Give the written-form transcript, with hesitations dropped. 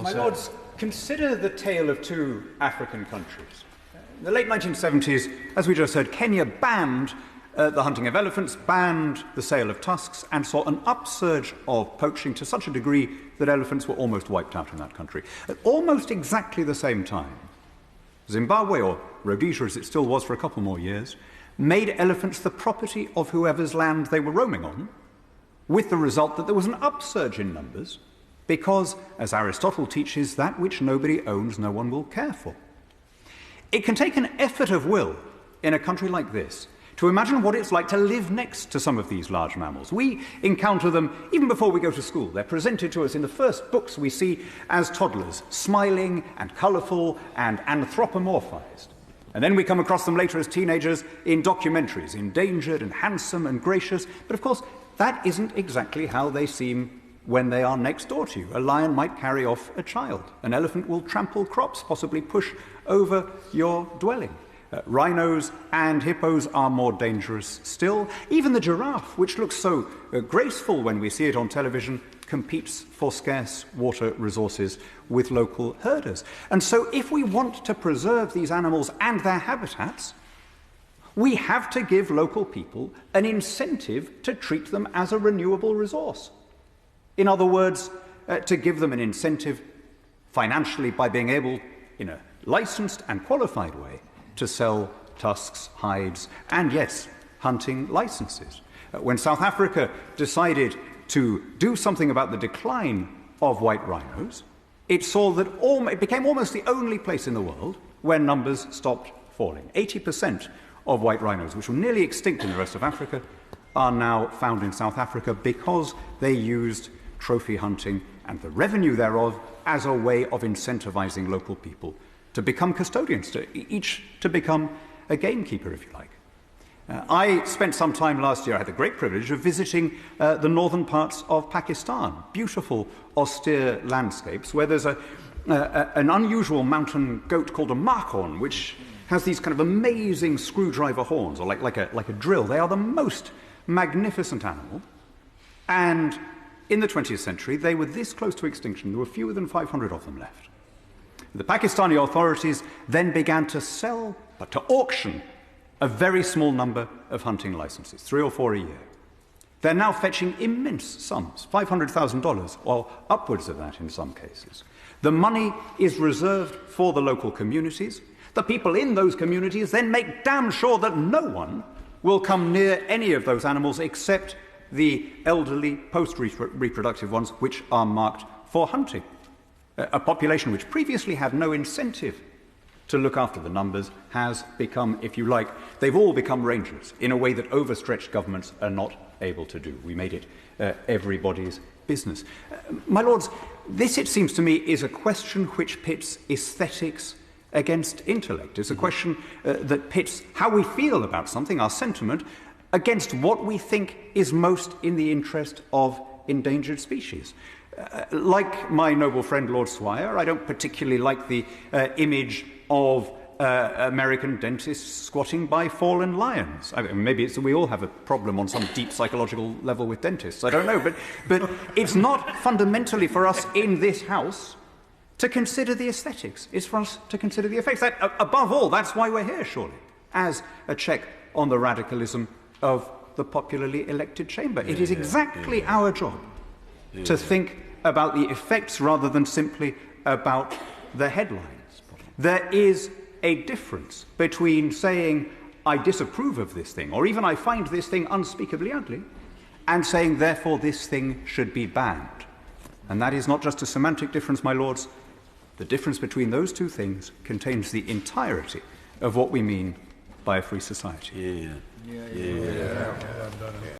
My Lords, consider the tale of two African countries. In the late 1970s, as we just heard, Kenya banned the hunting of elephants, banned the sale of tusks, and saw an upsurge of poaching to such a degree that elephants were almost wiped out in that country. At almost exactly the same time, Zimbabwe, or Rhodesia as it still was for a couple more years, made elephants the property of whoever's land they were roaming on, with the result that there was an upsurge in numbers, because, as Aristotle teaches, that which nobody owns no one will care for. It can take an effort of will in a country like this to imagine what it's like to live next to some of these large mammals. We encounter them even before we go to school. They're presented to us in the first books we see as toddlers, smiling and colourful and anthropomorphized. And then we come across them later as teenagers in documentaries, endangered and handsome and gracious. But of course, that isn't exactly how they seem when they are next door to you. A lion might carry off a child. An elephant will trample crops, possibly push over your dwelling. Rhinos and hippos are more dangerous still. Even the giraffe, which looks so graceful when we see it on television, competes for scarce water resources with local herders. And so if we want to preserve these animals and their habitats, we have to give local people an incentive to treat them as a renewable resource. In other words, to give them an incentive financially by being able, in a licensed and qualified way, to sell tusks, hides, and yes, hunting licenses. When South Africa decided to do something about the decline of white rhinos, it saw that it became almost the only place in the world where numbers stopped falling. 80% of white rhinos, which were nearly extinct in the rest of Africa, are now found in South Africa because they used trophy hunting and the revenue thereof as a way of incentivizing local people to become custodians, each to become a gamekeeper, if you like. I spent some time last year, I had the great privilege of visiting the northern parts of Pakistan, beautiful, austere landscapes where there's an unusual mountain goat called a markhorn, which has these kind of amazing screwdriver horns, or like a drill. They are the most magnificent animal, and in the 20th century, they were this close to extinction. There were fewer than 500 of them left. The Pakistani authorities then began to sell, but to auction, a very small number of hunting licenses, 3 or 4 a year. They're now fetching immense sums, $500,000, or upwards of that in some cases. The money is reserved for the local communities. The people in those communities then make damn sure that no one will come near any of those animals except the elderly post-reproductive ones, which are marked for hunting. A population which previously had no incentive to look after the numbers has become, if you like, they've all become rangers in a way that overstretched governments are not able to do. We made it everybody's business. My Lords, this, it seems to me, is a question which pits aesthetics against intellect. It's a question that pits how we feel about something, our sentiment, against what we think is most in the interest of endangered species. Like my noble friend Lord Swire, I don't particularly like the image of American dentists squatting by fallen lions. I mean, maybe it's that we all have a problem on some deep psychological level with dentists. I don't know, but it's not fundamentally for us in this house to consider the aesthetics. It's for us to consider the effects. Above all, that's why we're here, surely, as a check on the radicalism of the popularly elected chamber. It is exactly our job to think about the effects rather than simply about the headlines. There is a difference between saying, I disapprove of this thing, or even I find this thing unspeakably ugly, and saying, therefore, this thing should be banned. And that is not just a semantic difference, my lords. The difference between those two things contains the entirety of what we mean by a free society. Yeah.